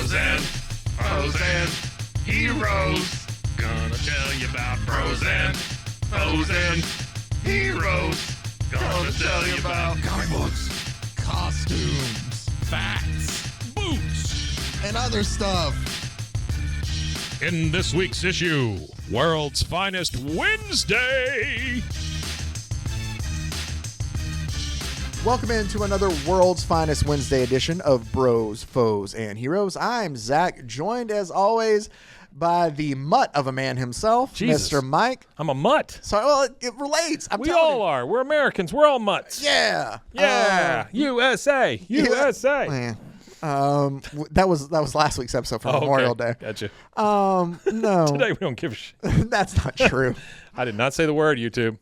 bros and heroes. Gonna tell you about bros and heroes. Gonna tell you about comic books, costumes, facts, boots, and other stuff. In this week's issue, World's Finest Wednesday. Welcome into another World's Finest Wednesday edition of Bros, Foes, and Heroes. I'm Zach, joined as always by the mutt of a man himself, Jesus. Mr. Mike. I'm a mutt. So, well, it relates. We all are. We're Americans. We're all mutts. Yeah. Yeah. USA. USA. That was last week's episode for Memorial Day. Gotcha. No. Today we don't give a shit. That's not true. I did not say the word, YouTube.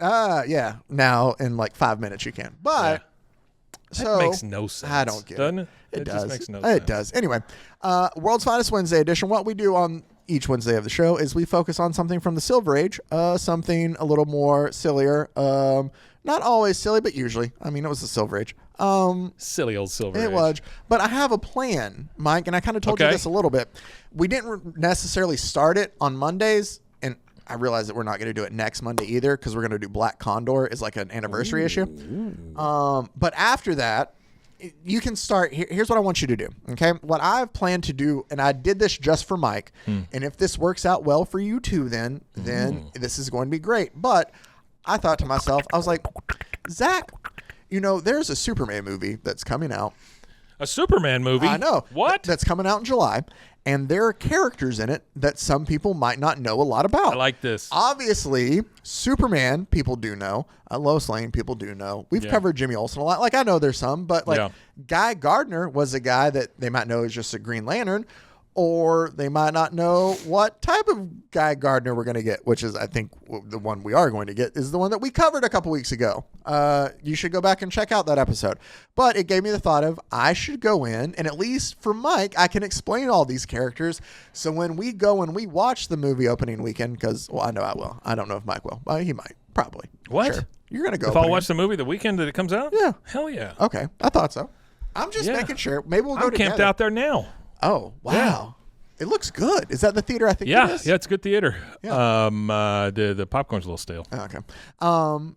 Yeah. Now, in like 5 minutes, you can. But... Yeah. So, that makes no sense. I don't get doesn't it. It It just does. makes no sense. It does. Anyway, World's Finest Wednesday edition. What we do on each Wednesday of the show is we focus on something from the Silver Age, something a little more sillier. Not always silly, but usually. I mean, it was the Silver Age. Silly old Silver Age. It was. But I have a plan, Mike, and I kind of told you this a little bit. We didn't necessarily start it on Mondays, and I realize that we're not going to do it next Monday either because we're going to do Black Condor as like an anniversary issue. But after that, you can start. Here's what I want you to do. Okay. What I've planned to do, and I did this just for Mike. And if this works out well for you too, then this is going to be great. But I thought to myself, I was like, Zach, you know, there's a Superman movie that's coming out. A Superman movie? I know. What? That's coming out in July. And there are characters in it that some people might not know a lot about. I like this. Obviously, Superman, people do know. Lois Lane, people do know. We've covered Jimmy Olsen a lot. Like, I know there's some, but like Guy Gardner was a guy that they might know as just a Green Lantern, or they might not know what type of Guy Gardner we're going to get, which is, I think, the one we are going to get is the one that we covered a couple weeks ago. You should go back and check out that episode. But it gave me the thought of I should go in, and at least for Mike, I can explain all these characters. So when we go and we watch the movie opening weekend, because, well, I know I will. I don't know if Mike will. He might. Probably. What? Sure. You're going to go. If I'll watch the movie the weekend that it comes out? Yeah. Hell yeah. Okay. I thought so. I'm just making sure. Maybe we'll go together. I'm camped out there now. Oh, wow. Yeah. It looks good. Is that the theater I think it is? Yeah, it's a good theater. Yeah. The popcorn's a little stale. Oh, okay.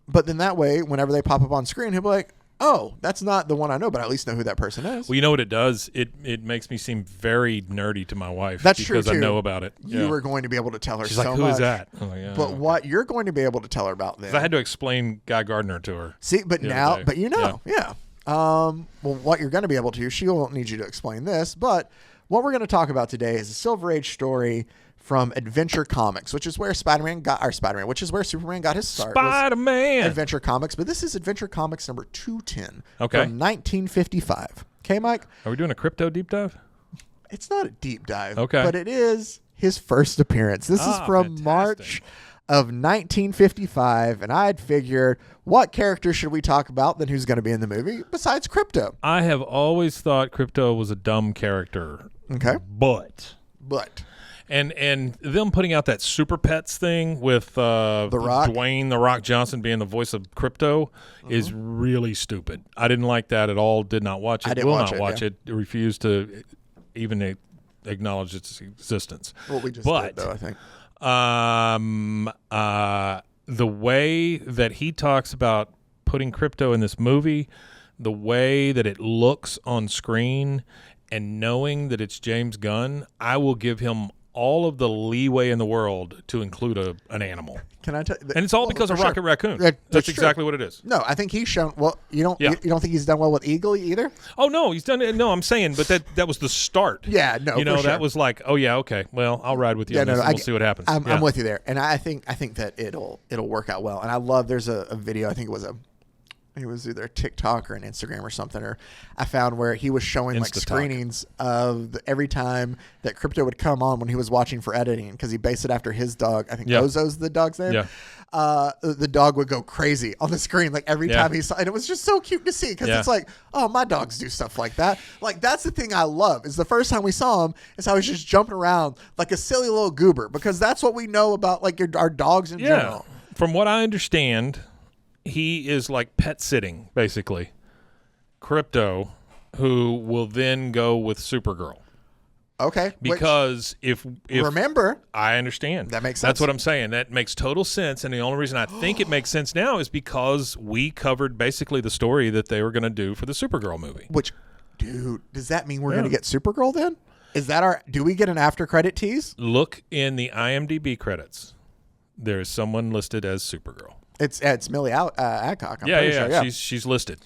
But then that way, whenever they pop up on screen, he'll be like, oh, that's not the one I know, but I at least know who that person is. Well, you know what it does? It makes me seem very nerdy to my wife. That's true, because too. I know about it. You were going to be able to tell her She's so like, much. who is that? I'm like, But what you're going to be able to tell her about then. I had to explain Guy Gardner to her. See, but now, but you know, yeah. Well, what you're going to be able to, she won't need you to explain this, but what we're going to talk about today is a Silver Age story from Adventure Comics, which is where Superman got his start. Spider-Man. Adventure Comics, but this is Adventure Comics number 210 from 1955. Okay, Mike? Are we doing a Krypto deep dive? It's not a deep dive, but it is his first appearance. This is from March of 1955, and I had figured, what character should we talk about than who's going to be in the movie besides Krypto? I have always thought Krypto was a dumb character. Okay. But. And them putting out that Super Pets thing with The Rock? Dwayne "The Rock" Johnson being the voice of Krypto is really stupid. I didn't like that at all. Did not watch it. I didn't Will watch not it, watch it. Refused to even acknowledge its existence. Well, we just did, though, I think. The way that he talks about putting Krypto in this movie, the way that it looks on screen, and knowing that it's James Gunn, I will give him all of the leeway in the world to include an animal. Can I tell you? And it's all because of Rocket Raccoon. That's exactly what it is. No, I think he's shown. Well, you don't think he's done well with Eagle either? Oh no, he's done it. No, I'm saying, but that was the start. Yeah, no, that was like, oh yeah, okay. Well, I'll ride with you. On this and we'll see what happens. I'm with you there, and I think that it'll work out well. And I love. There's a video. I think it was either a TikTok or an Instagram or something, or I found where he was showing like screenings of every time that Krypto would come on when he was watching for editing, because he based it after his dog. I think Ozo's the dog's name. Yeah. The dog would go crazy on the screen like every time he saw, and it was just so cute to see, because it's like, oh, my dogs do stuff like that. Like, that's the thing I love, is the first time we saw him is how he's just jumping around like a silly little goober, because that's what we know about like our dogs in general. From what I understand, he is like pet sitting, basically. Krypto, who will then go with Supergirl. Okay. Because if remember, I understand. That makes sense. That's what I'm saying. That makes total sense. And the only reason I think it makes sense now is because we covered basically the story that they were going to do for the Supergirl movie. Which, dude, does that mean we're going to get Supergirl then? Is that do we get an after credit tease? Look in the IMDb credits. There is someone listed as Supergirl. It's Millie Adcock. I'm yeah, pretty sure. Yeah. She's listed.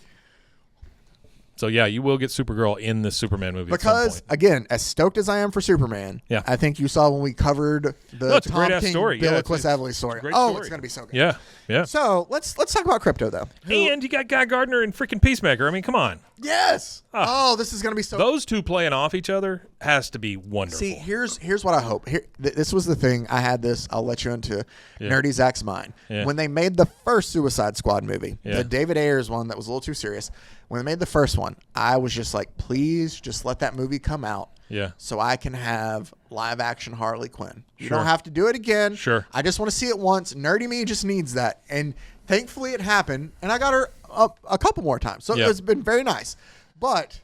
So, yeah, you will get Supergirl in the Superman movie because, at some point. Again, as stoked as I am for Superman, yeah. I think you saw when we covered the it's Tom a great King, story. Bill Quist Adley story. It's going to be so good. Yeah, yeah. So, let's talk about Krypto, though. And you got Guy Gardner and freaking Peacemaker. I mean, come on. Yes. Oh, this is going to be so Those two playing off each other has to be wonderful. See, here's what I hope. This was the thing. I had this. I'll let you into Nerdy Zach's mind. Yeah. When they made the first Suicide Squad movie, the David Ayers one that was a little too serious, when they made the first one, I was just like, please just let that movie come out so I can have live action Harley Quinn. You don't have to do it again. Sure. I just want to see it once. Nerdy me just needs that. And thankfully it happened, and I got her a couple more times. So it's been very nice. But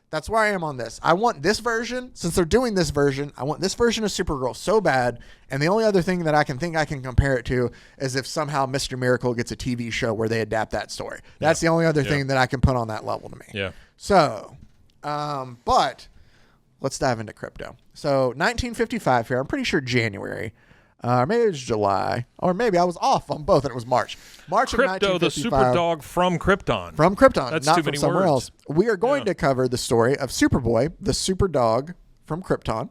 that's where I am on this. I want this version, since they're doing this version, I want this version of Supergirl so bad. And the only other thing that I can compare it to is if somehow Mr. Miracle gets a TV show where they adapt that story. That's the only other thing that I can put on that level to me. Yeah. So, but let's dive into Krypto. So 1955 here. I'm pretty sure January. Maybe it was July, or maybe I was off on both, and it was March. March Krypto, of 1955. the Superdog from Krypton. From Krypton, That's not too from many somewhere words. else. We are going to cover the story of Superboy, the Superdog from Krypton.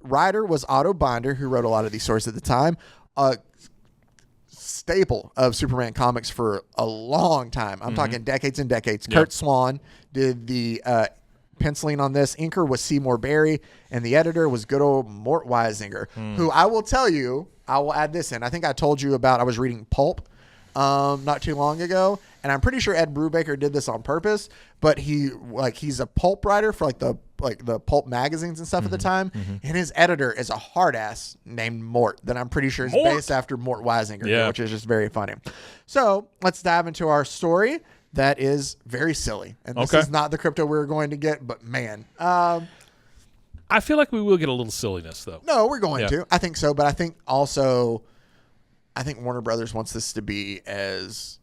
Writer was Otto Binder, who wrote a lot of these stories at the time. A staple of Superman comics for a long time. I'm talking decades and decades. Curt Swan did the penciling on this. Inker was Seymour Berry, and the editor was good old Mort Weisinger, who I will tell you, I will add this in. I think I told you about, I was reading Pulp not too long ago, and I'm pretty sure Ed Brubaker did this on purpose, but he's a pulp writer for the pulp magazines and stuff at the time, and his editor is a hard ass named Mort that I'm pretty sure is based after Mort Weisinger, which is just very funny. So let's dive into our story. That is very silly. And this is not the Krypto we're going to get, but man. I feel like we will get a little silliness, though. No, we're going to. I think so. But I think also, Warner Brothers wants this to be as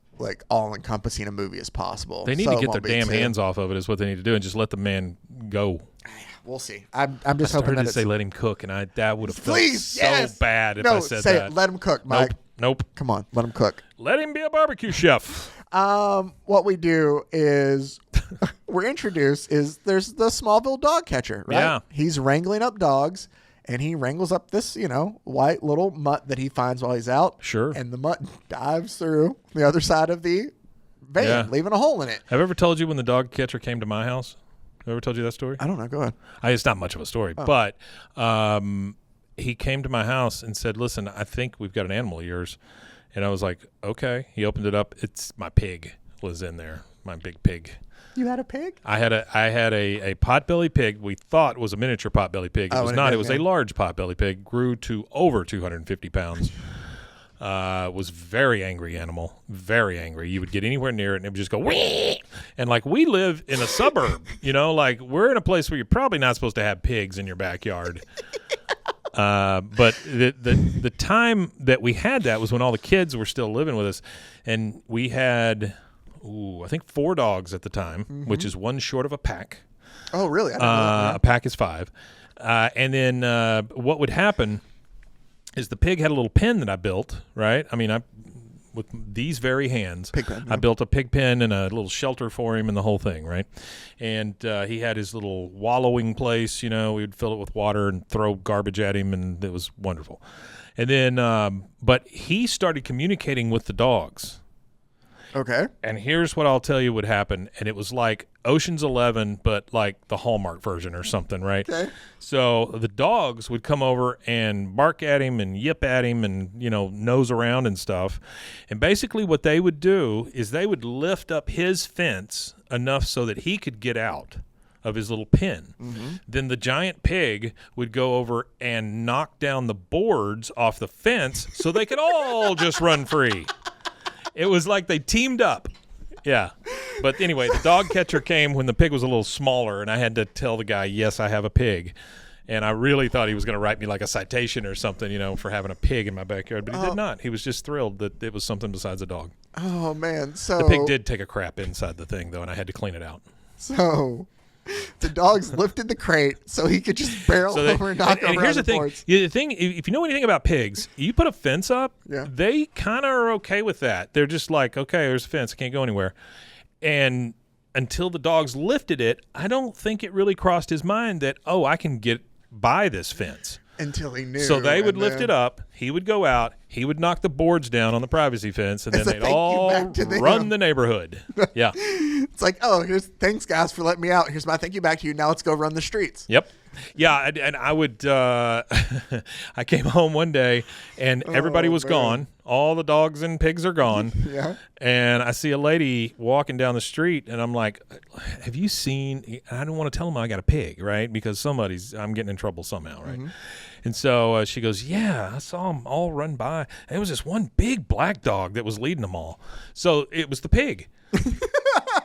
all-encompassing a movie as possible. They need to get their damn hands off of it is what they need to do and just let the man go. We'll see. I'm just hoping that to say let him cook, and that would have felt bad if I said say that. It. Let him cook, Mike. Nope. Come on, let him cook. Let him be a barbecue chef. What we do is we're introduced is there's the Smallville dog catcher, right? Yeah. He's wrangling up dogs, and he wrangles up this, white little mutt that he finds while he's out. Sure. And the mutt dives through the other side of the van, leaving a hole in it. Have I ever told you when the dog catcher came to my house? Have I ever told you that story? I don't know. Go ahead. It's not much of a story, but he came to my house and said, "Listen, I think we've got an animal of yours." And I was like, okay. He opened it up. It's my pig was in there, my big pig. You had a pig? I had a potbelly pig we thought was a miniature potbelly pig. It was not. It was a large potbelly pig. Grew to over 250 pounds. Was very angry animal. Very angry. You would get anywhere near it and it would just go, wee! And we live in a suburb, we're in a place where you're probably not supposed to have pigs in your backyard. But the time that we had that was when all the kids were still living with us, and we had, I think 4 dogs at the time, which is one short of a pack. Oh, really? I didn't know that. A pack is 5. And then what would happen is the pig had a little pen that I built, right? I mean, with these very hands, I built a pig pen and a little shelter for him and the whole thing, right? And he had his little wallowing place, we would fill it with water and throw garbage at him, and it was wonderful. And then, but he started communicating with the dogs. Okay. And here's what I'll tell you would happen. And it was like Ocean's 11, but like the Hallmark version or something, right? Okay. So the dogs would come over and bark at him and yip at him and, nose around and stuff. And basically what they would do is they would lift up his fence enough so that he could get out of his little pen. Then the giant pig would go over and knock down the boards off the fence so they could all just run free. It was like they teamed up. Yeah. But anyway, the dog catcher came when the pig was a little smaller, and I had to tell the guy, yes, I have a pig. And I really thought he was going to write me like a citation or something, for having a pig in my backyard. But he did not. He was just thrilled that it was something besides a dog. Oh, man. So the pig did take a crap inside the thing, though, and I had to clean it out. So the dogs lifted the crate so he could just barrel over and knock over. And here's the thing. boards. The thing, if you know anything about pigs, you put a fence up, Yeah. they kind of are okay with that. They're just like, okay, there's a fence. I can't go anywhere. And until the dogs lifted it, I don't think it really crossed his mind that, I can get by this fence. Until he knew. So they would lift it up. He would go out. He would knock the boards down on the privacy fence, and then they'd all run the neighborhood. Yeah. It's like, thanks, guys, for letting me out. Here's my thank you back to you. Now let's go run the streets. Yep. Yeah, and I would I came home one day, and everybody was gone. All the dogs and pigs are gone. Yeah. And I see a lady walking down the street, and I'm like, have you seen – I don't want to tell them I got a pig, right, because I'm getting in trouble somehow, right? Mm-hmm. And so she goes, yeah, I saw them all run by. And it was this one big black dog that was leading them all. So it was the pig.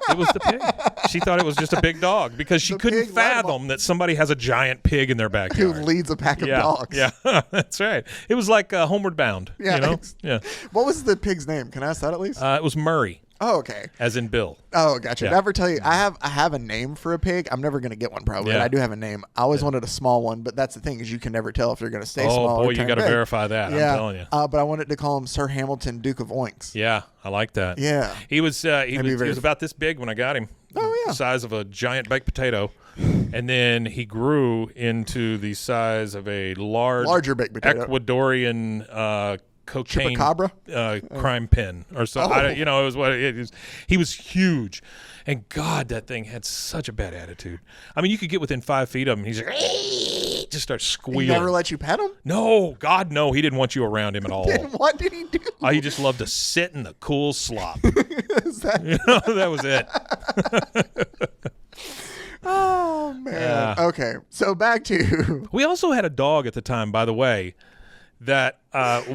It was the pig. She thought it was just a big dog because she couldn't fathom that somebody has a giant pig in their backyard. Who leads a pack of dogs. Yeah, that's right. It was like Homeward Bound. Yeah. Yeah. What was the pig's name? Can I ask that at least? It was Murray. Oh, okay. As in Bill. Oh, gotcha. Yeah. Did I ever tell you, I have a name for a pig. I'm never going to get one probably, but I do have a name. I always wanted a small one, but that's the thing is you can never tell if they're going to stay small. Oh, boy, you got to verify that. Yeah. I'm telling you. But I wanted to call him Sir Hamilton, Duke of Oinks. Yeah, I like that. Yeah. He was about this big when I got him. Oh, yeah. The size of a giant baked potato. And then he grew into the size of a larger baked potato. Ecuadorian cocaine crime pen or so. It was what it is. He was huge, and God, that thing had such a bad attitude. I mean, you could get within 5 feet of him, he's like, just start squealing. He never let you pet him? No, God, no. He didn't want you around him at all. What did he do? He just loved to sit in the cool slop. That was it. Oh man. Yeah. Okay, so back to. We also had a dog at the time, by the way. That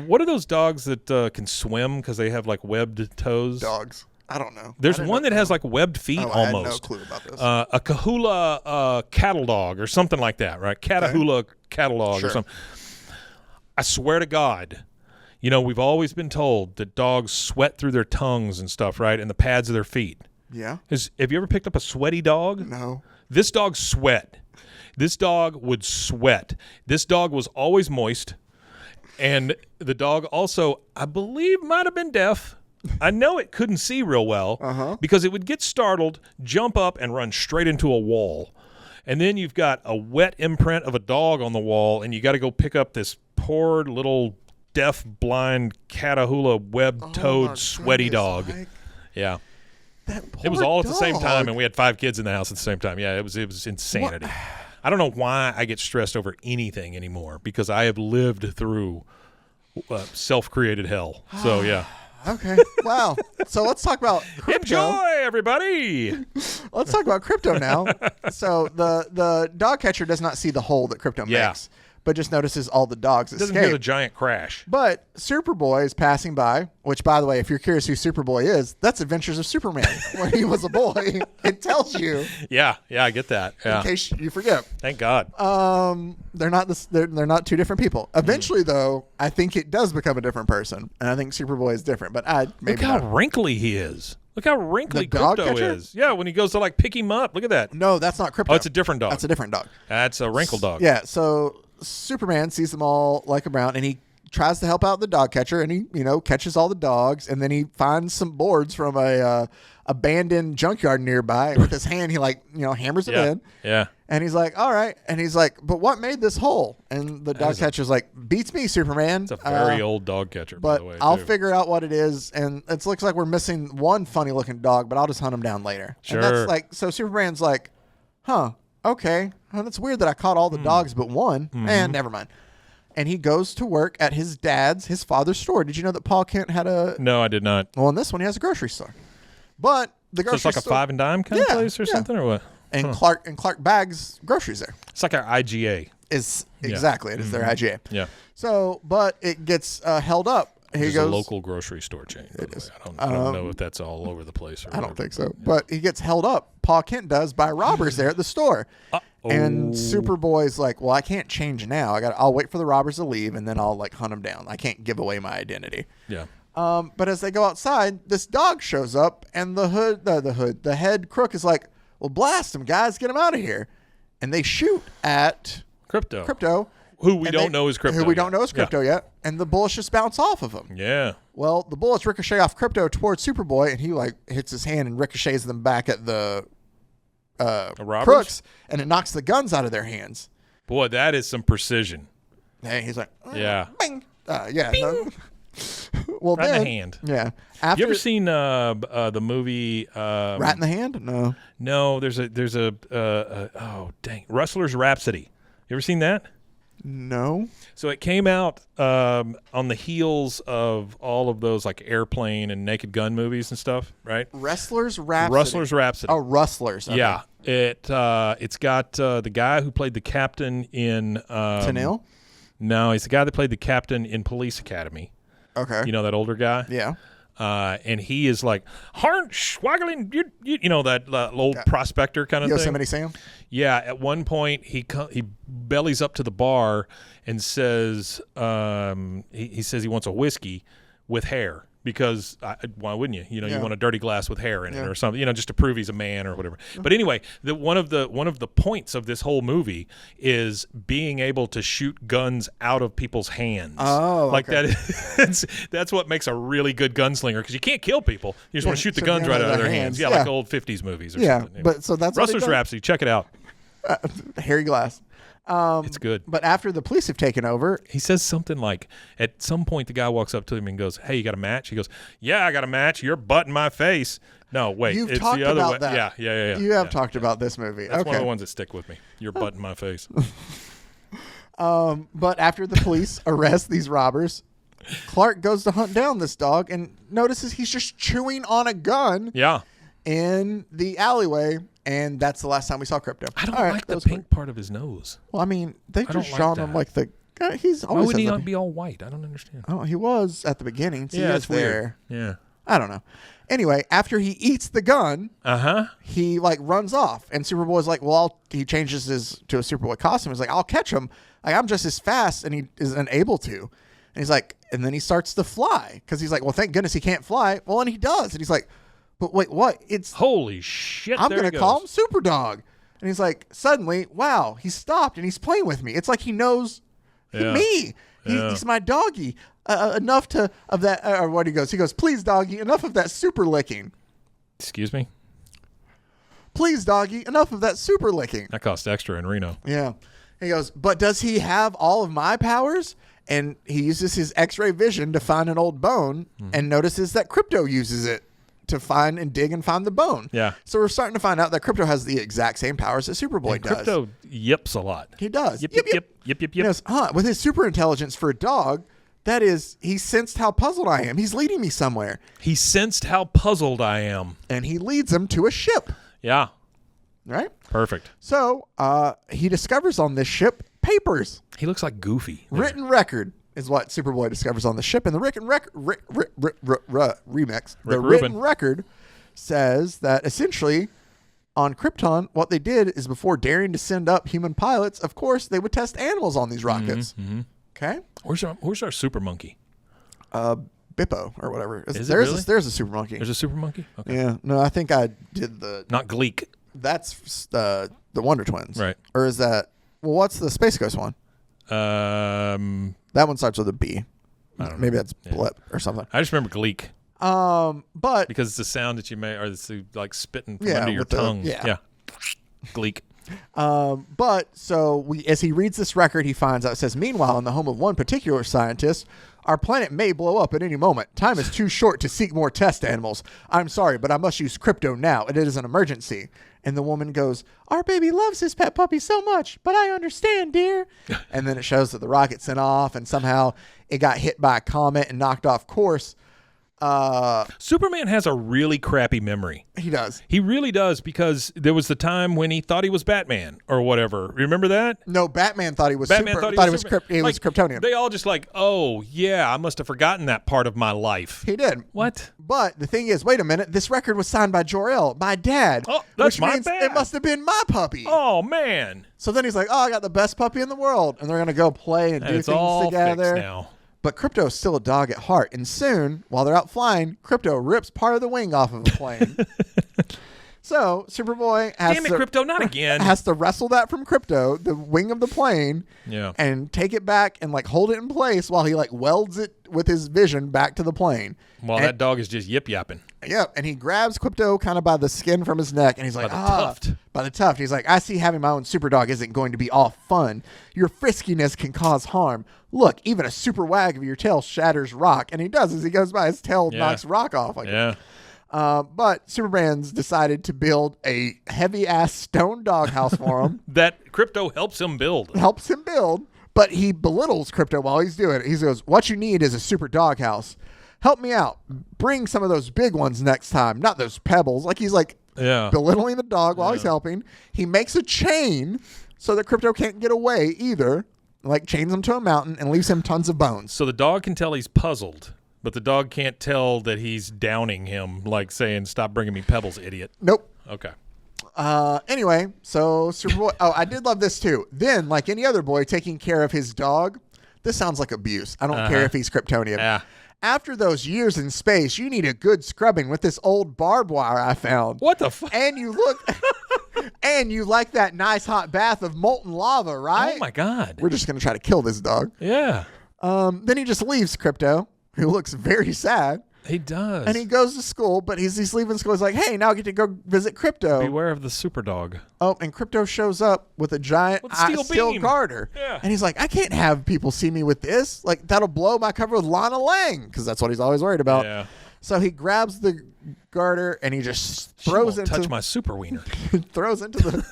what are those dogs that can swim because they have like webbed toes? Dogs. I don't know. There's one that has like webbed feet almost. I had no clue about this. A Kahula cattle dog or something like that, right? Catahoula cattle dog or something. I swear to God, we've always been told that dogs sweat through their tongues and stuff, right? And the pads of their feet. Yeah. Have you ever picked up a sweaty dog? No. This dog sweat. This dog would sweat. This dog was always moist. And the dog also, I believe, might have been deaf. I know it couldn't see real well because it would get startled, jump up, and run straight into a wall. And then you've got a wet imprint of a dog on the wall, and you got to go pick up this poor little deaf, blind, Catahoula, web-toed, sweaty dog. Yeah. It was all at the same time, and we had 5 kids in the house at the same time. Yeah, it was insanity. What? I don't know why I get stressed over anything anymore because I have lived through self-created hell. So, yeah. Okay. Wow. So let's talk about Krypto. Enjoy, everybody. Let's talk about Krypto now. So the dog catcher does not see the hole that Krypto makes, but just notices all the dogs escape. Doesn't hear the giant crash. But Superboy is passing by, which, by the way, if you're curious who Superboy is, that's Adventures of Superman. When he was a boy, it tells you. Yeah, I get that. Yeah. In case you forget. Thank God. They're not two different people. Eventually, though, I think it does become a different person, and I think Superboy is different. But maybe look how wrinkly he is. Look how wrinkly Krypto is. Yeah, when he goes to pick him up. Look at that. No, that's not Krypto. Oh, it's a different dog. That's a different dog. That's a wrinkled dog. Yeah. So Superman sees them all like around, and he tries to help out the dog catcher, and he catches all the dogs, and then he finds some boards from a abandoned junkyard nearby, and with his hand he hammers it in. Yeah. And he's like, all right. And he's like, but what made this hole? And the dog catcher's like, beats me, Superman. It's a very old dog catcher, by the way. I'll figure out what it is. And it looks like we're missing one funny looking dog, but I'll just hunt him down later. Sure. And that's so Superman's like, okay. Well, that's weird that I caught all the dogs but one. And never mind. And he goes to work at his father's store. Did you know that Paul Kent had a... No, I did not. Well, in this one, he has a grocery store. But the grocery store... So it's like a five and dime kind of place or something, or what? And Clark bags groceries there. It's like our IGA. Exactly. It is their IGA. Yeah. So, but it gets held up he It's goes. a local grocery store chain. It is. I don't know if that's all over the place. Or I don't think so. But he gets held up. Pa Kent does by robbers there at the store. And Superboy's like, well, I can't change now. I'll wait for the robbers to leave, and then I'll like hunt them down. I can't give away my identity. Yeah. But as they go outside, this dog shows up, and the head crook is like, well, blast him, guys, get him out of here. And they shoot at Krypto. Who we don't know is Krypto. Who we don't know is Krypto yet. And the bullets just bounce off of him. Yeah. Well, the bullets ricochet off Krypto towards Superboy, and he like hits his hand and ricochets them back at the crooks, and it knocks the guns out of their hands. Boy, that is some precision. And he's like, yeah. Bing. No. Well, right then, in the hand. Yeah. You ever seen the movie Rat in the Hand? No. No, there's a oh dang, Rustler's Rhapsody. You ever seen that? No. So it came out on the heels of all of those like Airplane and Naked Gun movies and stuff, right? Rustler's Rhapsody. Rustler's Rhapsody. Oh, Rustlers. Okay. Yeah. It's got the guy who played the captain in Tennille? No, he's the guy that played the captain in Police Academy. Okay. You know that older guy? Yeah. And he is like, Harnch, waggling, you know, that old prospector kind of thing. Yosemite Sam? Yeah, at one point he bellies up to the bar and says he says he wants a whiskey with hair because why wouldn't you? You know, you want a dirty glass with hair in it or something. You know, just to prove he's a man or whatever. But anyway, one of the points of this whole movie is being able to shoot guns out of people's hands. Oh, like okay. that's what makes a really good gunslinger because you can't kill people. You just want to shoot the guns right out of their hands. Yeah, like old 50s movies or something. Anyway. But so that's Rustler's Rhapsody. Check it out. Hairy glass. It's good. But after the police have taken over, he says something like, at some point the guy walks up to him and goes, hey, you got a match? He goes, yeah, I got a match. You're butt in my face. No, wait. You've it's talked the other about way. that. Yeah. You have talked about this movie. That's okay. one of the ones that stick with me. You're butt in my face. But after the police arrest these robbers, Clark goes to hunt down this dog and notices he's just chewing on a gun in the alleyway. And that's the last time we saw Krypto. I don't like the pink part of his nose. Well, I mean, they just like shown that. him like the guy. He's always. Why would he be all white? I don't understand. Oh, he was at the beginning. So yeah, he it's is there. weird. Yeah. I don't know. Anyway, after he eats the gun, he like runs off, and Superboy's like, well, he changes to a Superboy costume. He's like, I'll catch him. Like, I'm just as fast, and he is unable to. And he's like, and then he starts to fly because he's like, well, thank goodness he can't fly. Well, and he does, and he's like, but wait, what? It's holy shit! I'm gonna call him Superdog. And he's like, suddenly, wow, he stopped and he's playing with me. It's like he knows me. He's my doggy. Enough of that, or what he goes. He goes, please, doggy, enough of that super licking. Excuse me? Please, doggy, enough of that super licking. That cost extra in Reno. Yeah. He goes, but does he have all of my powers? And he uses his X-ray vision to find an old bone and notices that Krypto uses it to find and dig and find the bone. Yeah. So we're starting to find out that Krypto has the exact same powers that Superboy does. Krypto yips a lot. He does. Yip. He knows, with his super intelligence for a dog, that is, he sensed how puzzled I am. He's leading me somewhere. He sensed how puzzled I am. And he leads him to a ship. Yeah. Right? Perfect. So he discovers on this ship papers. He looks like Goofy. Written record is what Superboy discovers on the ship. And the written record says that essentially on Krypton, what they did is before daring to send up human pilots, of course, they would test animals on these rockets. Okay? Where's our super monkey? Bippo or whatever. Is there's a super monkey. There's a super monkey? Okay. Yeah. No, I think I did the... Not Gleek. That's the Wonder Twins. Right. Or is that... Well, what's the Space Ghost one? That one starts with a B. I don't know. Maybe that's Blip or something. I just remember Gleek. But because it's the sound that you make, or it's the, like spitting from under your tongue. Gleek. But so as he reads this record, he finds out, it says, meanwhile, in the home of one particular scientist, our planet may blow up at any moment. Time is too short to seek more test animals. I'm sorry, but I must use Krypto now. It is an emergency. And the woman goes, our baby loves his pet puppy so much, but I understand, dear. And then it shows that the rocket sent off and somehow it got hit by a comet and knocked off course. Superman has a really crappy memory. He does. He really does, because there was the time when he thought he was Batman or whatever. Remember that? No, Batman thought he was Batman super, thought he was he was Kryptonian. They all just like, oh, yeah, I must have forgotten that part of my life. He did. What? But the thing is, wait a minute, this record was signed by Jor-El, my dad. Oh, that's which my means bad. it must have been my puppy. Oh, man. So then he's like, oh, I got the best puppy in the world. And they're going to go play and do It's things all together. fixed now. But Krypto's still a dog at heart. And soon, while they're out flying, Krypto rips part of the wing off of a plane. So Superboy has Damn it, Krypto, not again. has to wrestle that from Krypto, the wing of the plane, and take it back and like hold it in place while he like welds it with his vision back to the plane. While that dog is just yip-yapping. Yeah, and he grabs Krypto kind of by the skin from his neck, and he's like, by the tuft. He's like, I see having my own Superdog isn't going to be all fun. Your friskiness can cause harm. Look, even a super wag of your tail shatters rock. And he does as he goes by. His tail knocks rock off. But Superman's decided to build a heavy-ass stone doghouse for him. That Krypto helps him build. But he belittles Krypto while he's doing it. He goes, what you need is a super doghouse. Help me out. Bring some of those big ones next time, not those pebbles. Like he's like belittling the dog while he's helping. He makes a chain so that Krypto can't get away either. Like chains him to a mountain and leaves him tons of bones. So the dog can tell he's puzzled, but the dog can't tell that he's downing him, like saying, stop bringing me pebbles, idiot. Nope. Okay. Anyway, so Superboy. Oh, I did love this too. Then, like any other boy taking care of his dog, this sounds like abuse. I don't care if he's Kryptonian. Yeah. After those years in space, you need a good scrubbing with this old barbed wire I found. What the fuck? And you look, and you like that nice hot bath of molten lava, right? Oh my God. We're just going to try to kill this dog. Yeah. Then he just leaves Krypto, who looks very sad. He does. And he goes to school, but he's leaving school. He's like, hey, now I get to go visit Krypto. Beware of the Superdog. Oh, and Krypto shows up with a giant steel garter. Yeah. And he's like, I can't have people see me with this. Like, that'll blow my cover with Lana Lang, because that's what he's always worried about. Yeah. So he grabs the garter and he just throws into touch my super wiener. throws into the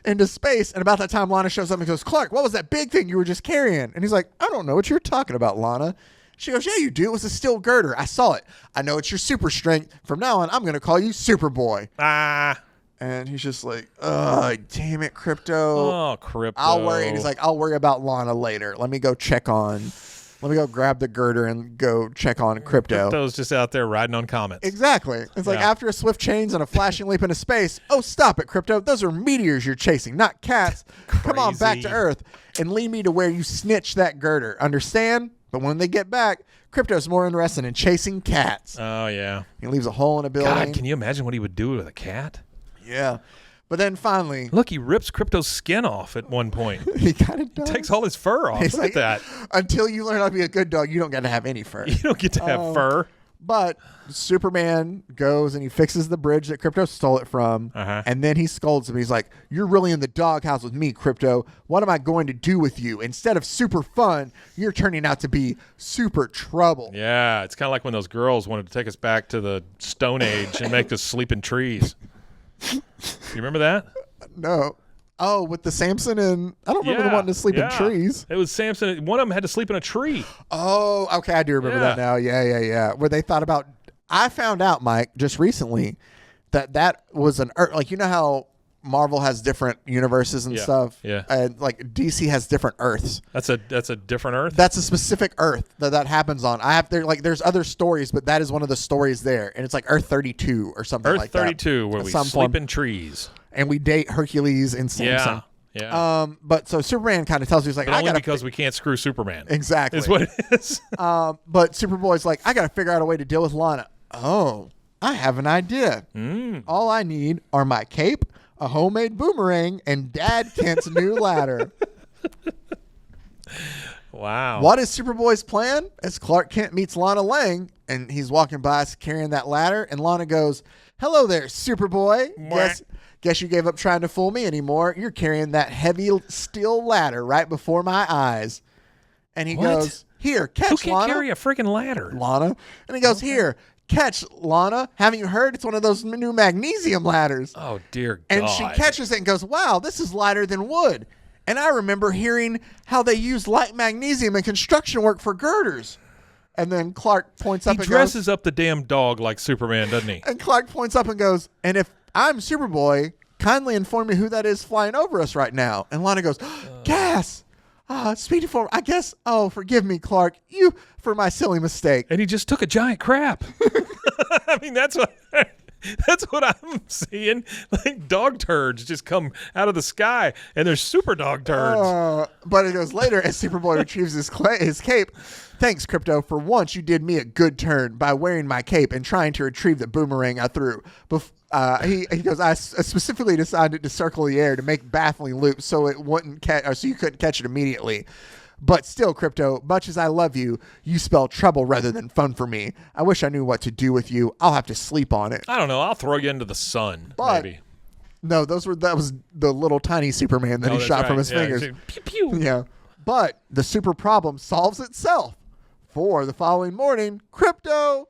into space. And about that time, Lana shows up and goes, Clark, what was that big thing you were just carrying? And he's like, I don't know what you're talking about, Lana. She goes, yeah, you do. It was a steel girder. I saw it. I know it's your super strength. From now on, I'm going to call you Superboy. And he's just like, oh, damn it, Krypto. Oh, Krypto. I'll worry. And he's like, I'll worry about Lana later. Let me go grab the girder and go check on Krypto. Krypto's just out there riding on comets. Exactly. It's like after a swift change and a flashing leap into space, oh, stop it, Krypto. Those are meteors you're chasing, not cats. Come on back to Earth and lead me to where you snitched that girder. Understand? But when they get back, Krypto's more interested in chasing cats. Oh, yeah. He leaves a hole in a building. God, can you imagine what he would do with a cat? Yeah. But then finally... Look, he rips Krypto's skin off at one point. He kind of does. He takes all his fur off. Look at that. Until you learn how to be a good dog, you don't get to have any fur. You don't get to have fur. But Superman goes and he fixes the bridge that Krypto stole it from. And then he scolds him. He's like, you're really in the doghouse with me, Krypto. What am I going to do with you? Instead of super fun, you're turning out to be super trouble. Yeah, it's kind of like when those girls wanted to take us back to the Stone Age and make us sleep in trees. You remember that? No. Oh, with the Samson and I don't remember the one to sleep in trees. It was Samson. One of them had to sleep in a tree. Oh, okay. I do remember that now. Yeah. Where they thought about, I found out, Mike, just recently that was an Earth. Like, you know how Marvel has different universes and stuff? Yeah. And like DC has different Earths. That's a different Earth? That's a specific Earth that happens on. There's other stories, but that is one of the stories there. And it's like Earth 32 or something like that. Earth 32, where we sleep in trees. And we date Hercules and Samson. Yeah. But so Superman kind of tells you, he's like, but only because we can't screw Superman. Exactly. Is what it is. But Superboy's like, I got to figure out a way to deal with Lana. Oh, I have an idea. All I need are my cape, a homemade boomerang, and Dad Kent's new ladder. Wow. What is Superboy's plan? As Clark Kent meets Lana Lang, and he's walking by carrying that ladder, and Lana goes, hello there, Superboy. Guess you gave up trying to fool me anymore. You're carrying that heavy steel ladder right before my eyes. And he goes, here, catch, Who can't Lana. Carry a freaking ladder? Lana. And he goes, here, catch, Lana. Haven't you heard? It's one of those new magnesium ladders. Oh, dear God. And she catches it and goes, wow, this is lighter than wood. And I remember hearing how they use light magnesium in construction work for girders. And then Clark points up He and dresses goes, up the damn dog like Superman, doesn't he? and Clark points up and goes, and if I'm Superboy, kindly inform me who that is flying over us right now. And Lana goes, Gas! Speedy forward. I guess, forgive me, Clark, you for my silly mistake. And he just took a giant crap. I mean, that's what I'm seeing. Like dog turds just come out of the sky, and they're super dog turds. But it goes later as Superboy retrieves his cape. Thanks, Krypto. For once, you did me a good turn by wearing my cape and trying to retrieve the boomerang I threw. He goes, I specifically decided to circle the air to make baffling loops so it wouldn't so you couldn't catch it immediately. But still, Krypto, much as I love you, you spell trouble rather than fun for me. I wish I knew what to do with you. I'll have to sleep on it. I don't know. I'll throw you into the sun, But, maybe. No, that was the little tiny Superman that he shot from his fingers. Pew, pew. Yeah. But the super problem solves itself. For the following morning, Krypto,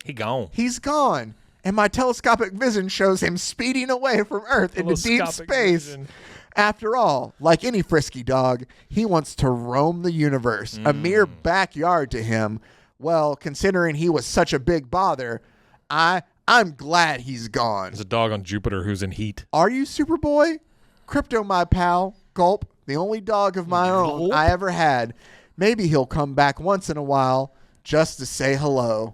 He gone. he's gone. And my telescopic vision shows him speeding away from Earth into deep Telescopic space. vision. After all, like any frisky dog, he wants to roam the universe, a mere backyard to him. Well, considering he was such a big bother, I'm glad he's gone. There's a dog on Jupiter who's in heat. Are you Superboy? Krypto, my pal. Gulp, the only dog of my own I ever had. Maybe he'll come back once in a while just to say hello.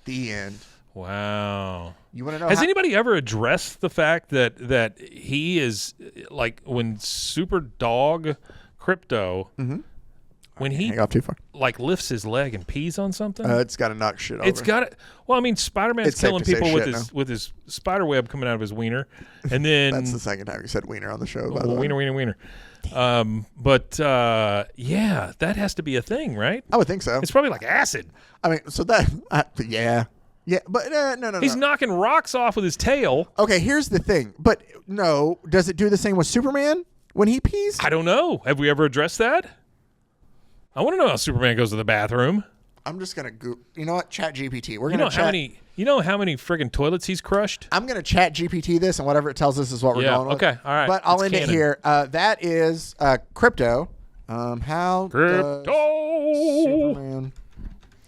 The end. Wow. You want to know Has anybody ever addressed the fact that he is like when Superdog Krypto when he hang off too far? like lifts his leg and pees on something? It's got to knock shit over. It's got it. Well, I mean, Spider-Man's It's safe killing to say people shit with his spider web coming out of his wiener, and then That's the second time you said wiener on the show. By the way. wiener. Yeah, that has to be a thing, right? I would think so. It's probably like acid. I mean, so that yeah, but no. He's knocking rocks off with his tail. Okay, here's the thing. But no, does it do the same with Superman when he pees? I don't know. Have we ever addressed that? I want to know how Superman goes to the bathroom. I'm just gonna go. You know what? Chat GPT. We're You gonna know how many? You know how many friggin' toilets he's crushed? I'm gonna Chat GPT this, and whatever it tells us is what we're Yeah, going with. okay, all right. But I'll It's end canon. it here. That is Krypto. How does Krypto. Superman?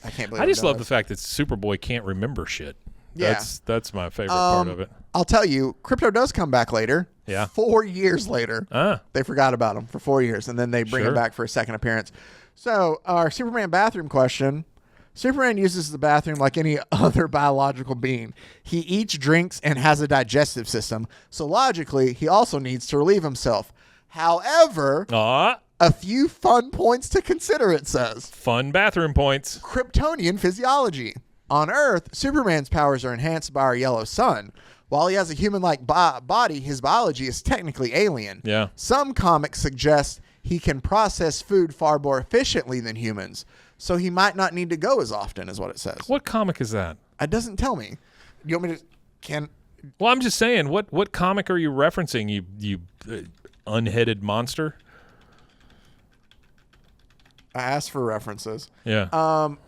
I can't believe I just love the this. fact that Superboy can't remember shit. Yeah. That's my favorite part of it. I'll tell you, Krypto does come back later. Yeah. 4 years later. They forgot about him for 4 years, and then they bring him Sure. back for a second appearance. So our Superman bathroom question. Superman uses the bathroom like any other biological being. He eats, drinks, and has a digestive system. So logically, he also needs to relieve himself. However, a few fun points to consider, it says. Fun bathroom points. Kryptonian physiology. On Earth, Superman's powers are enhanced by our yellow sun. While he has a human-like body, his biology is technically alien. Yeah. Some comics suggest he can process food far more efficiently than humans, so he might not need to go as often, is what it says. What comic is that? It doesn't tell me. You want me to... Well, I'm just saying, what comic are you referencing, you unheaded monster? I asked for references. Yeah.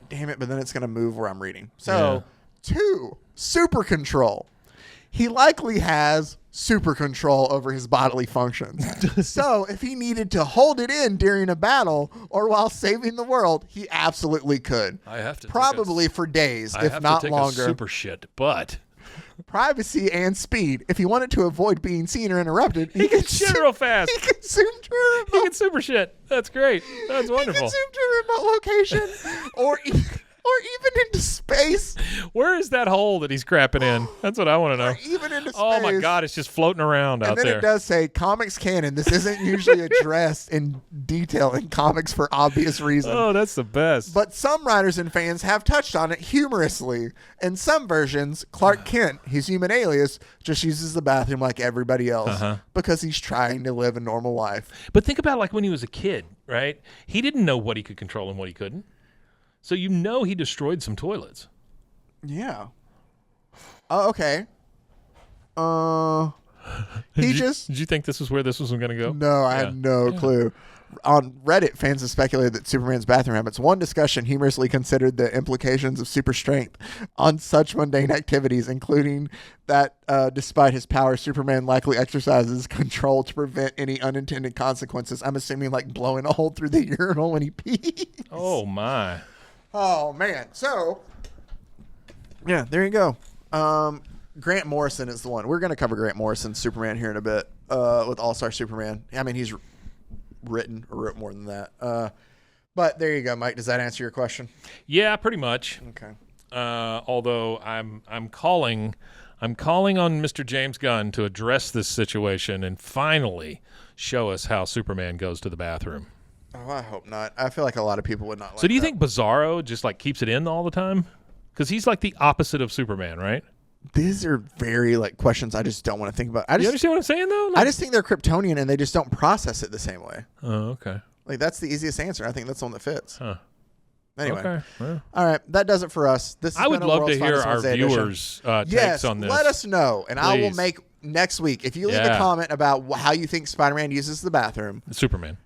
Damn it, but then it's going to move where I'm reading. So, 2, super control. He likely has super control over his bodily functions. So, if he needed to hold it in during a battle or while saving the world, he absolutely could. I have to Probably for days, I if have not to take longer. A super shit, but Privacy and speed. If he wanted to avoid being seen or interrupted, he can shit real fast. He can zoom to a He remote. can super shit. That's great. That's He wonderful. can zoom to a remote location, or even into space. Where is that hole that he's crapping in? That's what I want to know. Or even into space. Oh my God, it's just floating around out And then there. it does say comics canon. This isn't usually addressed in detail in comics for obvious reasons. Oh, that's the best. But some writers and fans have touched on it humorously. In some versions, Clark Kent, his human alias, just uses the bathroom like everybody else because he's trying to live a normal life. But think about like when he was a kid, right? He didn't know what he could control and what he couldn't. So you know he destroyed some toilets. Yeah. Oh, okay. Did you think this was where this was going to go? No, I had no clue. On Reddit, fans have speculated that Superman's bathroom habits. One discussion humorously considered the implications of super strength on such mundane activities, including that despite his power, Superman likely exercises control to prevent any unintended consequences. I'm assuming like blowing a hole through the urinal when he pees. Oh, my. Oh man. So yeah, there you go. Grant Morrison is the one. We're gonna cover Grant Morrison's Superman here in a bit. With All-Star Superman. I mean, he's wrote more than that. But there you go, Mike. Does that answer your question? Yeah, pretty much. Okay. Although I'm calling on Mr. James Gunn to address this situation and finally show us how Superman goes to the bathroom. Oh, I hope not. I feel like a lot of people would not like So do you that. think Bizarro just like keeps it in all the time? Because he's like the opposite of Superman, right? These are very questions I just don't want to think about. You understand what I'm saying though? I just think they're Kryptonian and they just don't process it the same way. Oh, okay. That's the easiest answer. I think that's the one that fits. Huh. Anyway. Okay. Well. All right. That does it for us. This has I would been a love to World's hear Finest our Wednesday edition. viewers' takes Yes, on this. let us know, and I will Please. make next week. If you leave a comment about how you think Spider-Man uses the bathroom, Superman.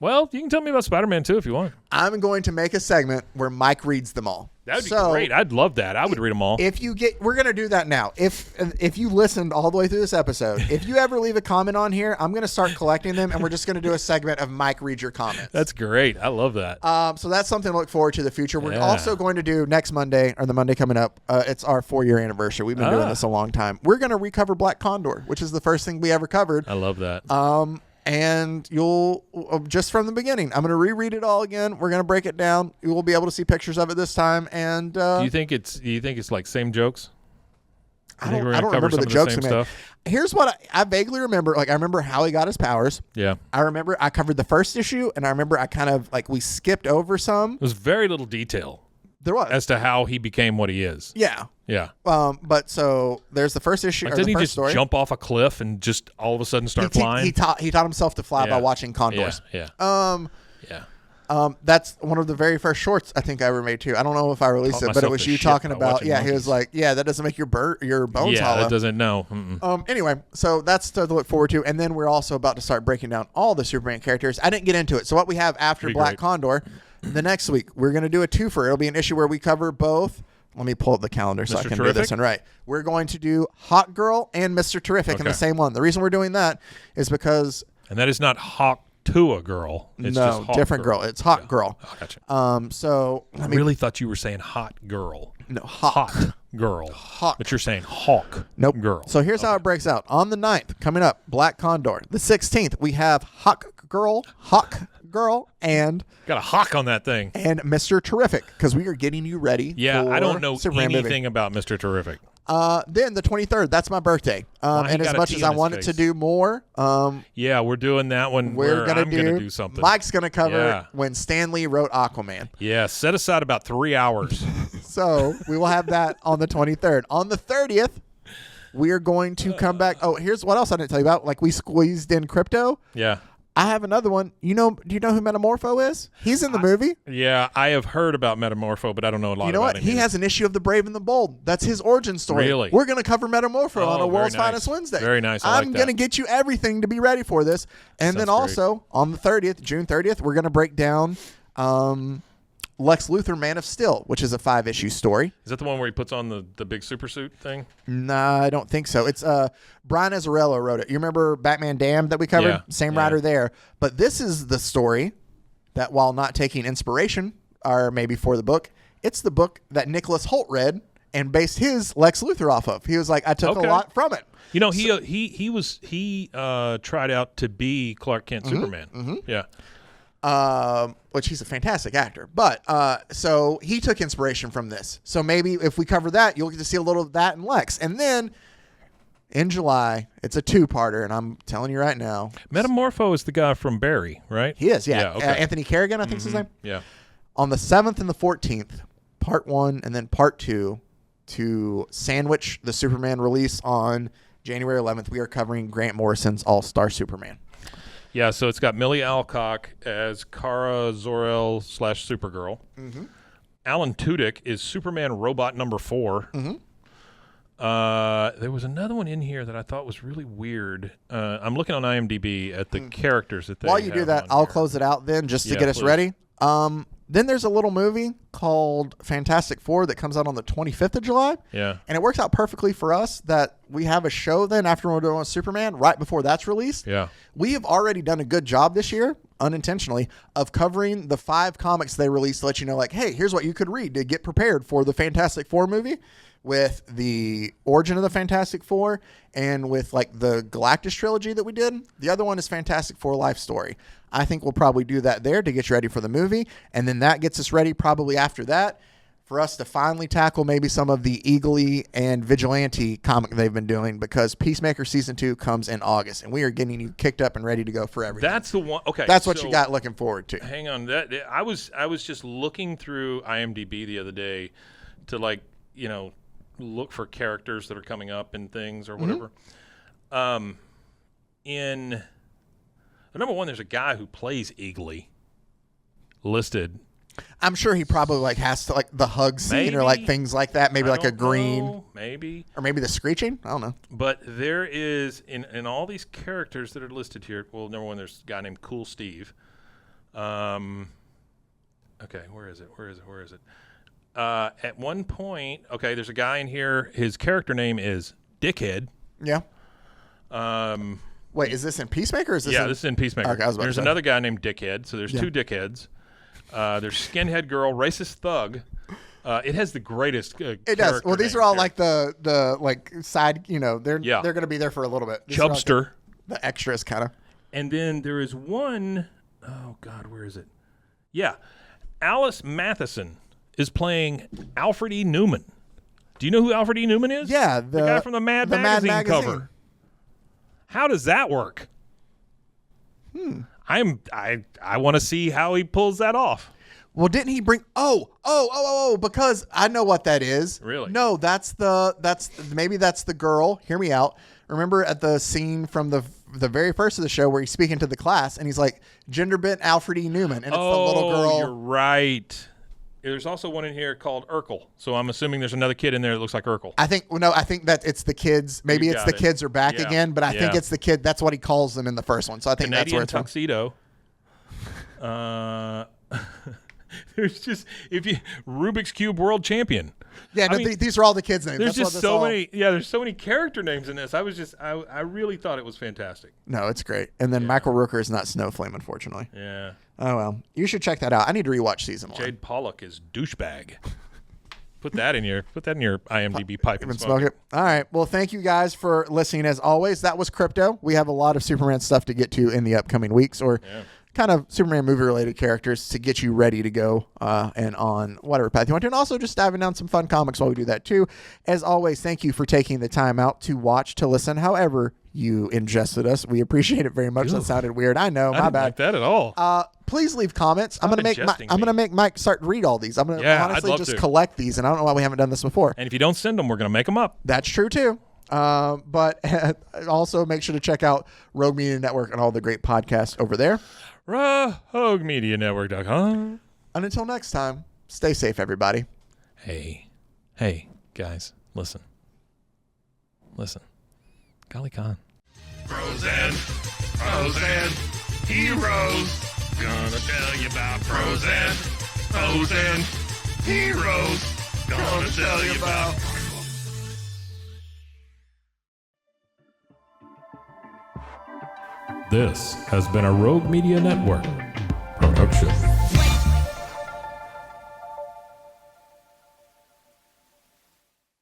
Well, you can tell me about Spider-Man too if you want. I'm going to make a segment where Mike reads them all. That would be great. I'd love that. I would read them all. We're going to do that now. If you listened all the way through this episode, if you ever leave a comment on here, I'm going to start collecting them, and we're just going to do a segment of Mike read your comments. That's great. I love that. So that's something to look forward to in the future. We're also going to do next Monday, or the Monday coming up. It's our 4-year anniversary. We've been doing this a long time. We're going to recover Black Condor, which is the first thing we ever covered. I love that. And you'll just from the beginning, I'm going to reread it all again. We're going to break it down. You will be able to see pictures of it this time. And do you think it's like same jokes? I don't remember the jokes we made. Here's what I vaguely remember. I remember how he got his powers. Yeah. I remember I covered the first issue, and I remember I kind of we skipped over some. It was very little detail. There was. As to how he became what he is. Yeah. Yeah. But so there's the first issue. Didn't he just jump off a cliff and just all of a sudden start flying? He taught himself to fly by watching condors. Yeah. That's one of the very first shorts I think I ever made too. I don't know if I released it, but it was you talking about. Yeah, he was like, yeah, that doesn't make your bones hollow. Yeah, that doesn't. No. Anyway, so that's to look forward to, and then we're also about to start breaking down all the Superman characters. I didn't get into it, so what we have after Black Condor, the next week we're going to do a twofer. It'll be an issue where we cover both. Let me pull up the calendar so I can do this one right. We're going to do Hawk Girl and Mr. Terrific in the same one. The reason we're doing that is because... And that is not Hawk to a girl. It's just Hawk different girl. It's Hawk Girl. Oh, gotcha. So I really thought you were saying hot girl. No, Hawk girl. Hawk. But you're saying Hawk girl. So here's how it breaks out. On the 9th, coming up, Black Condor. The 16th, we have Hawk Girl, and... Got a hawk on that thing. And Mr. Terrific, because we are getting you ready for I don't know Superman anything movie. About Mr. Terrific. Then the 23rd, that's my birthday. And as much as I wanted to do more, we're doing that one. We're gonna do something. Mike's gonna cover when Stan Lee wrote Aquaman. Yeah, set aside about 3 hours. So we will have that on the 23rd. On the 30th, we are going to come back. Oh, here's what else I didn't tell you about. We squeezed in Krypto. Yeah. I have another one. Do you know who Metamorpho is? He's in the movie. Yeah, I have heard about Metamorpho, but I don't know a lot about him. You know what? He has an issue of The Brave and the Bold. That's his origin story. Really? We're going to cover Metamorpho on a World's nice. Finest Wednesday. Very nice. I'm going to get you everything to be ready for this. And then also, on the 30th, June 30th, we're going to break down Lex Luthor, Man of Steel, which is a 5-issue story. Is that the one where he puts on the big super suit thing? Nah, I don't think so. It's Brian Azzarello wrote it. You remember Batman Damned that we covered? Yeah. Same writer there. But this is the story that, while not taking inspiration, or maybe for the book, it's the book that Nicholas Hoult read and based his Lex Luthor off of. He was like, I took a lot from it. You know, he tried out to be Clark Kent Superman. Mm-hmm. Yeah. Which he's a fantastic actor. But so he took inspiration from this. So maybe if we cover that, you'll get to see a little of that in Lex. And then in July, it's a 2-parter, and I'm telling you right now. Metamorpho is the guy from Barry, right? He is, yeah. Okay. Anthony Kerrigan, I think is his name. Yeah. On the 7th and the 14th, part 1 and then part 2, to sandwich the Superman release on January 11th, we are covering Grant Morrison's All-Star Superman. Yeah, so it's got Millie Alcock as Kara Zor-El / Supergirl. Mm-hmm. Alan Tudyk is Superman Robot number 4. Mm-hmm. There was another one in here that I thought was really weird. I'm looking on IMDb at the characters that they While you do that, I'll close it out then just to get us ready. Then there's a little movie called Fantastic Four that comes out on the 25th of July. Yeah. And it works out perfectly for us that we have a show then after we're doing Superman, right before that's released. Yeah. We have already done a good job this year, unintentionally, of covering the 5 comics they released to let you know, like, hey, here's what you could read to get prepared for the Fantastic Four movie, with the origin of the Fantastic Four, and with like the Galactus trilogy that we did. The other one is Fantastic Four Life Story. I think we'll probably do that there to get you ready for the movie. And then that gets us ready probably after that for us to finally tackle maybe some of the Eagly and Vigilante comic they've been doing, because Peacemaker Season 2 comes in August, and we are getting you kicked up and ready to go for everything. That's the one. Okay. That's what you got looking forward to. Hang on. I was just looking through IMDb the other day to, like, you know, look for characters that are coming up and things or whatever. In number one, there's a guy who plays Eagly listed. I'm sure he probably like has to, like, the hug scene or like things like that. Maybe like a green, maybe, or maybe the screeching. I don't know. But there is in all these characters that are listed here. Well, number one, there's a guy named Cool Steve. Okay, where is it? At one point, okay, there's a guy in here. His character name is Dickhead. Yeah. Wait, is this in Peacemaker? Or is this this is in Peacemaker. Okay, I was about there's to say. another guy named Dickhead. So there's 2 Dickheads. There's Skinhead Girl, Racist Thug. It has the greatest. It does. Well, these are all like the like side. You know, they're going to be there for a little bit. Chubster. The extras, kind of. And then there is one, oh God, where is it? Yeah. Alice Matheson is playing Alfred E. Newman. Do you know who Alfred E. Newman is? Yeah. The guy from the Mad Magazine cover. How does that work? I want to see how he pulls that off. Well, didn't he bring? Because I know what that is. Really? No, that's the girl. Hear me out. Remember at the scene from the very first of the show where he's speaking to the class and he's like, gender bent Alfred E. Newman, and it's the little girl. You're right. There's also one in here called Urkel. So I'm assuming there's another kid in there that looks like Urkel. I think that it's the kids. Maybe it's the kids are back again, but I think it's the kid. That's what he calls them in the first one. So I think Canadian that's where it's tuxedo. There's just Rubik's Cube world champion. Yeah, these are all the kids' names. There's just so many. Yeah, there's so many character names in this. I really thought it was fantastic. No, it's great. And then Michael Rooker is not Snowflame, unfortunately. Yeah. Oh well, you should check that out. I need to rewatch season 1. Jade Pollock is douchebag. Put that in your IMDb pipe and smoke it. All right. Well, thank you guys for listening as always. That was Krypto. We have a lot of Superman stuff to get to in the upcoming weeks, or kind of Superman movie related characters to get you ready to go and on whatever path you want to. And also just diving down some fun comics while we do that too. As always, thank you for taking the time out to watch, to listen, however you ingested us. We appreciate it very much. That sounded weird. I know. My bad. Like that at all. Please leave comments. I'm gonna make Mike start read all these. I'm gonna honestly just collect these, and I don't know why we haven't done this before. And if you don't send them, we're gonna make them up. That's true too. But also make sure to check out Rogue Media Network and all the great podcasts over there. RogueMediaNetwork.com. And until next time, stay safe, everybody. Hey, guys, listen. Golly Khan. Frozen, heroes. Gonna tell you about Frozen, heroes. Gonna tell you about. This has been a Rogue Media Network